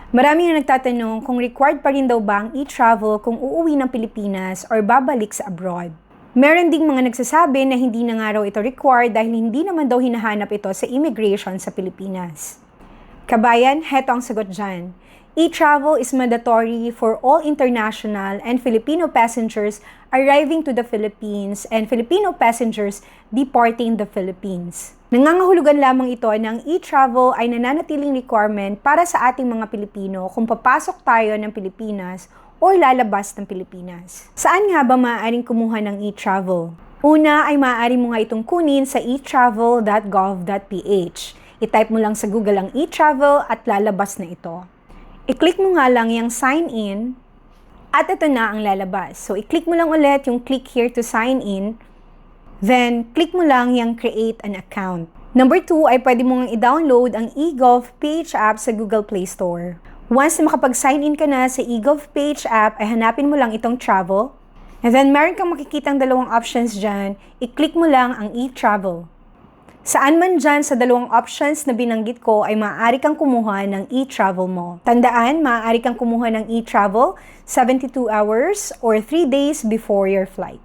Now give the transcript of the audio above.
Marami ang nagtatanong kung required pa rin daw ba ang e-travel kung uuwi ng Pilipinas or babalik sa abroad. Meron ding mga nagsasabi na hindi na nga raw ito required dahil hindi naman daw hinahanap ito sa immigration sa Pilipinas. Kabayan, heto ang sagot dyan. E-travel is mandatory for all international and Filipino passengers arriving to the Philippines and Filipino passengers departing the Philippines. Nangangahulugan lamang ito ng e-travel ay nananatiling requirement para sa ating mga Pilipino kung papasok tayo ng Pilipinas o lalabas ng Pilipinas. Saan nga ba maaaring kumuha ng e-travel? Una ay maaari mo nga itong kunin sa etravel.gov.ph. I-type mo lang sa Google ang e-travel at lalabas na ito. I-click mo nga lang yung sign in at ito na ang lalabas. So, i-click mo lang ulit yung click here to sign in. Then, click mo lang yung create an account. Number 2 ay pwede mo nga i-download ang eGov.ph app sa Google Play Store. Once na makapag-sign in ka na sa eGov.ph app, ay hanapin mo lang itong travel. And then, meron kang makikitang dalawang options dyan. I-click mo lang ang e-travel. Saan man dyan sa dalawang options na binanggit ko ay maaari kang kumuha ng e-travel mo. Tandaan, maaari kang kumuha ng e-travel 72 hours or 3 days before your flight.